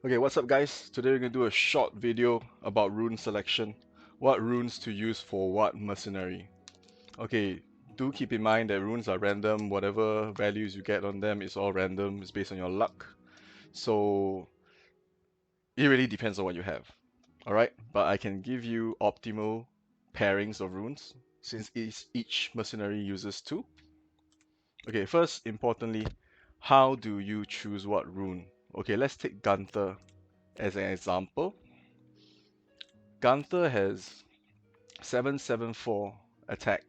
Okay, what's up guys? Today we're going to do a short video about rune selection. What runes to use for what mercenary. Okay, do keep in mind that runes are random. Whatever values you get on them is all random. It's based on your luck. So it really depends on what you have. Alright, but I can give you optimal pairings of runes since each mercenary uses two. Okay, first, importantly, how do you choose what rune? Okay, let's take Gunther as an example. Gunther has 774 attack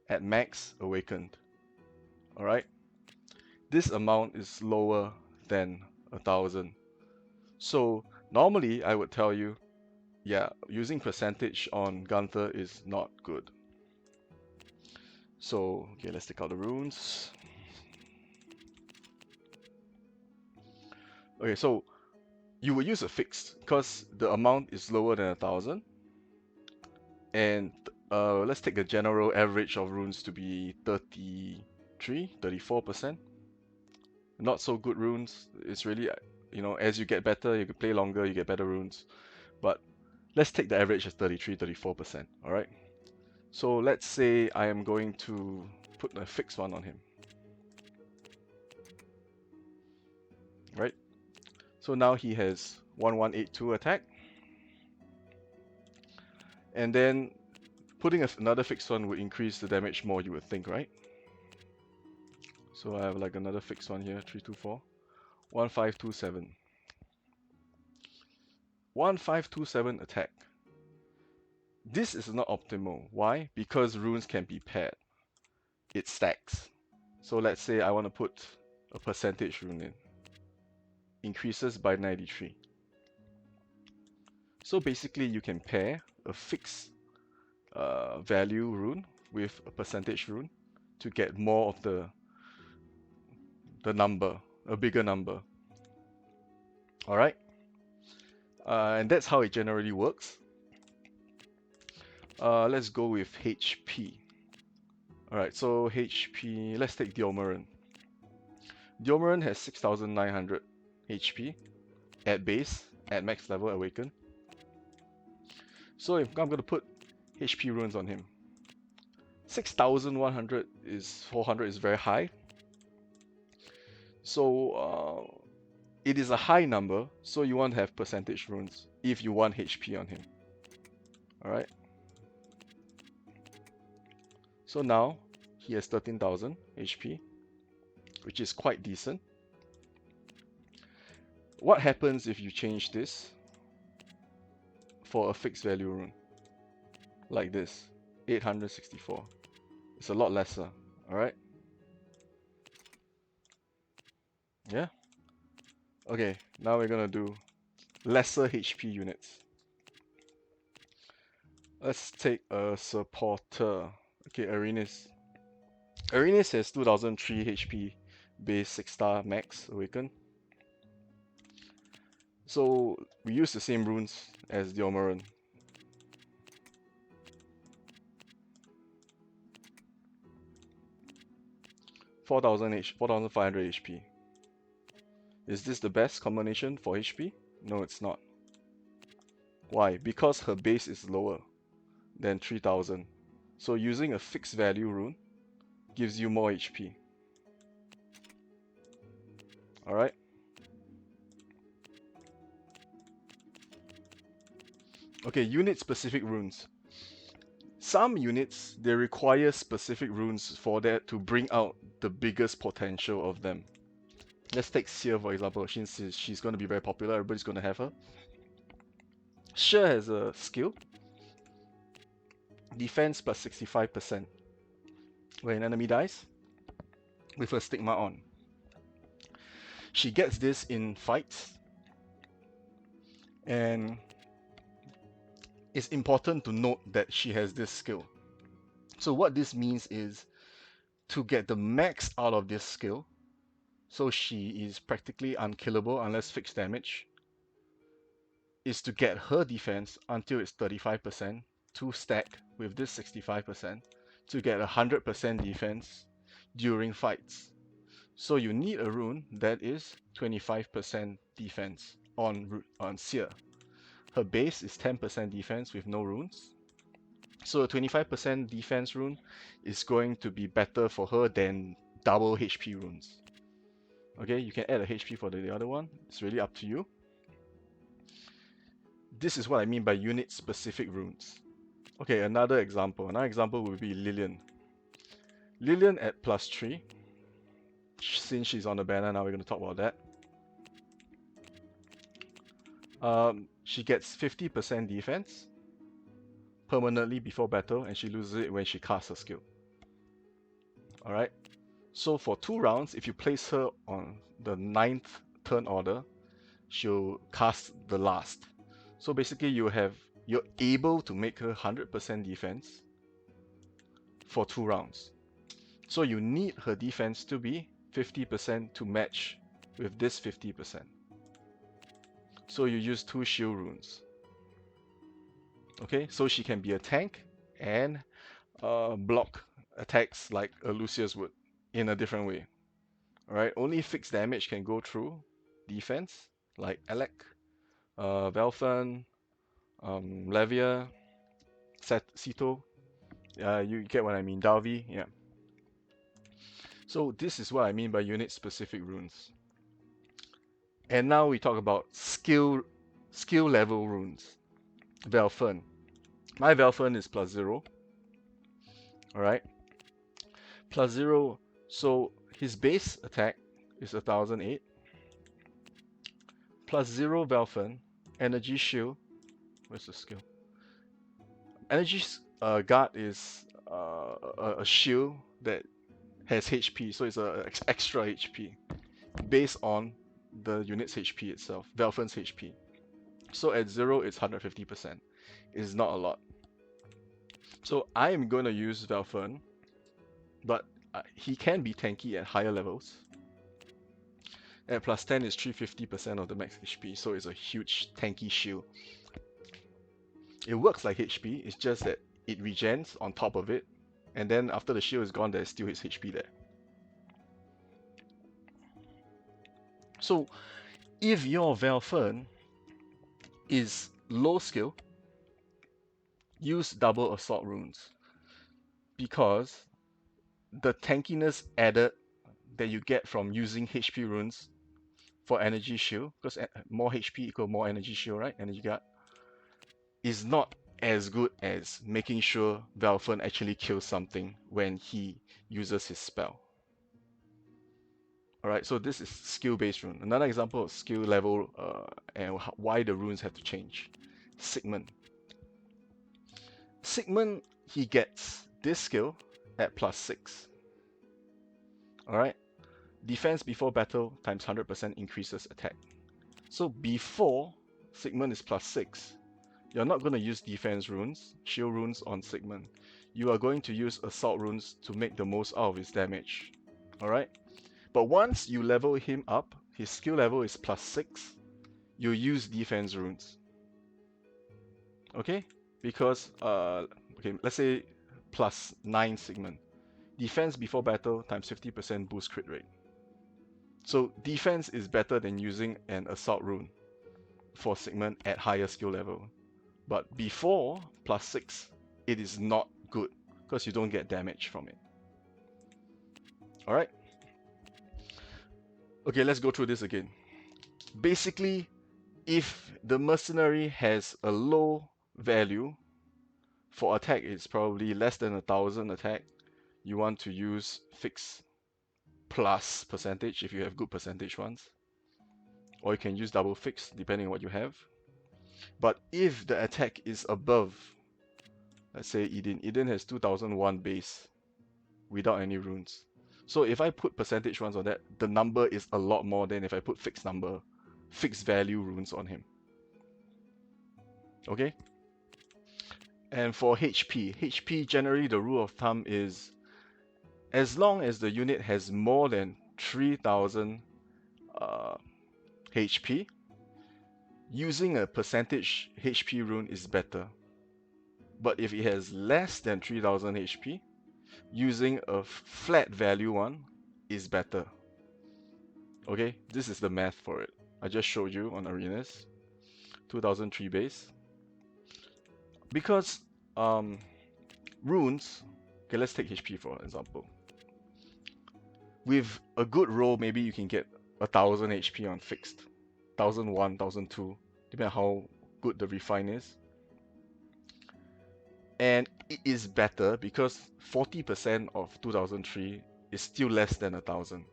at max awakened. Alright? This amount is lower than 1000. So normally I would tell you, yeah, using percentage on Gunther is not good. So, okay, let's take out the runes. Okay, so you would use a fixed because the amount is lower than 1000. And let's take the general average of runes to be 34%. Not so good runes. It's really, as you get better, you can play longer, you get better runes. But let's take the average as 34%. All right. So let's say I am going to put a fixed one on him. Right. So now he has 1182 attack. And then putting another fixed one would increase the damage more, you would think, right? So I have like another fixed one here, 324. 1527. 1527 attack. This is not optimal. Why? Because runes can be paired. It stacks. So let's say I want to put a percentage rune in. Increases by 93. So basically you can pair a fixed value rune with a percentage rune to get more of the number, a bigger number. Alright? And that's how it generally works. Let's go with HP. Alright, so HP, let's take Diomeran. Diomeran has 6900 HP at base, at max level awaken. So if I'm going to put HP runes on him, 6100 is 400 is very high. So it is a high number, so you want to have percentage runes if you want HP on him. Alright. So now he has 13,000 HP, which is quite decent. What happens if you change this for a fixed value rune? Like this, 864. It's a lot lesser, alright? Yeah? Okay, now we're gonna do lesser HP units. Let's take a supporter. Okay, Arenis. Arenis has 2003 HP, base 6 star max awaken. So we use the same runes as the Omeran. Four thousand 4,500 HP. Is this the best combination for HP? No, it's not. Why? Because her base is lower than 3000. So using a fixed value rune gives you more HP. Alright? Okay, unit specific runes. Some units, they require specific runes for that to bring out the biggest potential of them. Let's take Seer for example. She's going to be very popular, everybody's going to have her. Seer has a skill. Defense plus 65% when an enemy dies with a stigma on. She gets this in fights, and it's important to note that she has this skill. So what this means is to get the max out of this skill, so she is practically unkillable unless fixed damage, is to get her defense until it's 35% to stack with this 65% to get 100% defense during fights. So you need a rune that is 25% defense. on Seer. Her base is 10% defense with no runes. So a 25% defense rune is going to be better for her than double HP runes. Okay, you can add a HP for the other one. It's really up to you. This is what I mean by unit specific runes. Okay, another example. Another example would be Lillian. Lillian at +3. Since she's on the banner, now we're going to talk about that. She gets 50% defense permanently before battle, and she loses it when she casts her skill. Alright, so for 2 rounds, if you place her on the 9th turn order, she'll cast the last. So basically you're able to make her 100% defense for 2 rounds. So you need her defense to be 50% to match with this 50%. So you use 2 shield runes. Okay, so she can be a tank and block attacks like a Lucius would in a different way. Alright, only fixed damage can go through defense, like Alec, Velfen, Levia, Sito. You get what I mean, Dalvi, yeah. So this is what I mean by unit specific runes. And now we talk about skill level runes. Velfen. My Velfen is +0. Alright. +0. So his base attack is 1008. +0 Velfen. Energy shield. Where's the skill? Energy guard is a shield that has HP. So it's a extra HP based on the unit's HP itself. Velfen's HP. So at 0, it's 150%. It's not a lot. So I'm going to use Velfen, but he can be tanky at higher levels. At +10 is 350% of the max HP, so it's a huge tanky shield. It works like HP, it's just that it regens on top of it, and then after the shield is gone, there's still his HP there. So if your Velfen is low skill, use double assault runes, because the tankiness added that you get from using HP runes for energy shield, because more HP equal more energy shield, right? Energy guard is not as good as making sure Velfen actually kills something when he uses his spell. Alright, so this is skill-based rune. Another example of skill level and why the runes have to change. Sigmund. Sigmund, he gets this skill at +6. Alright, defense before battle times 100% increases attack. So before Sigmund is +6, you're not going to use defense runes, shield runes on Sigmund. You are going to use assault runes to make the most out of his damage. Alright? But once you level him up, his skill level is +6, you use defense runes. Okay? Because, okay, let's say +9 Sigmund. Defense before battle times 50% boost crit rate. So defense is better than using an assault rune for Sigmund at higher skill level. But before +6, it is not good because you don't get damage from it. Alright? Okay, let's go through this again. Basically, if the mercenary has a low value for attack, it's probably less than 1000 attack, you want to use fix plus percentage if you have good percentage ones. Or you can use double fix depending on what you have. But if the attack is above, let's say Eden has 2001 base without any runes. So if I put percentage ones on that, the number is a lot more than if I put fixed value runes on him. Okay? And for HP generally the rule of thumb is as long as the unit has more than 3000 HP, using a percentage HP rune is better. But if it has less than 3000 HP, using a flat value one is better. Okay, this is the math for it. I just showed you on arenas, 2003 base. Because runes, okay, let's take HP for example. With a good roll, maybe you can get 1000 HP on fixed, 1001, 1002, depending on how good the refine is. And it is better because 40% of 2003 is still less than 1000.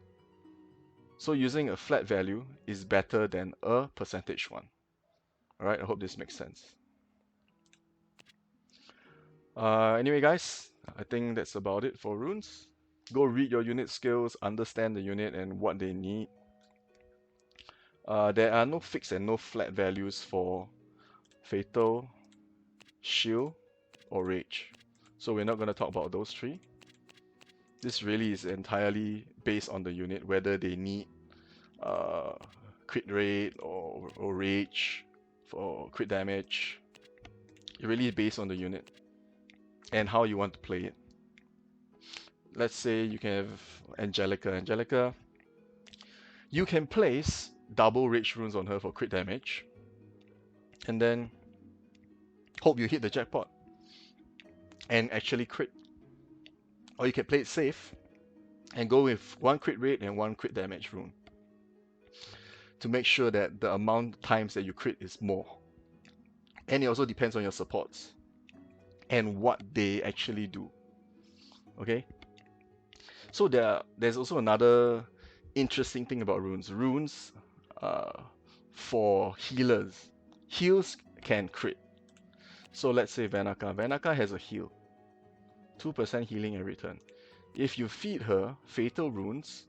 So using a flat value is better than a percentage one. Alright, I hope this makes sense. Anyway guys, I think that's about it for runes. Go read your unit skills, understand the unit and what they need. There are no fixed and no flat values for Fatal, Shield, or Rage. So we're not going to talk about those three. This really is entirely based on the unit, whether they need crit rate or Rage for crit damage. It really is based on the unit and how you want to play it. Let's say you can have Angelica. Angelica, you can place double Rage runes on her for crit damage, and then hope you hit the jackpot and actually crit. Or you can play it safe and go with one crit rate and one crit damage rune to make sure that the amount of times that you crit is more. And it also depends on your supports and what they actually do. Okay? So there's also another interesting thing about runes. Runes for healers. Heals can crit. So let's say Vanaka. Vanaka has a heal. 2% healing every turn. If you feed her fatal runes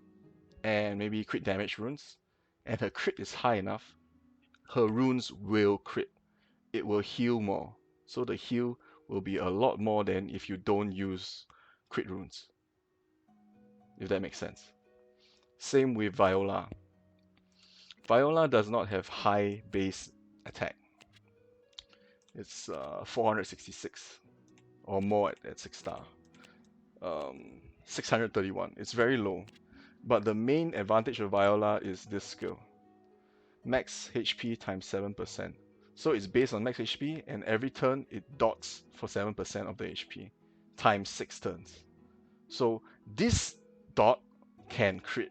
and maybe crit damage runes, and her crit is high enough, her runes will crit. It will heal more. So the heal will be a lot more than if you don't use crit runes. If that makes sense. Same with Viola. Viola does not have high base attack. It's 466 or more at 6 star. 631. It's very low. But the main advantage of Viola is this skill. Max HP times 7%. So it's based on max HP, and every turn it dots for 7% of the HP times 6 turns. So this dot can crit.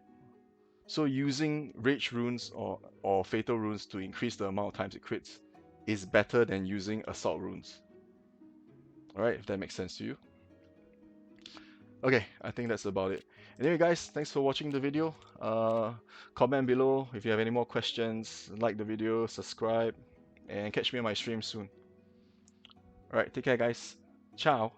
So using Rage runes or Fatal runes to increase the amount of times it crits is better than using Assault runes. Alright, if that makes sense to you. Okay, I think that's about it. Anyway guys, thanks for watching the video. Comment below if you have any more questions, like the video, subscribe, and catch me on my stream soon. Alright, take care guys. Ciao.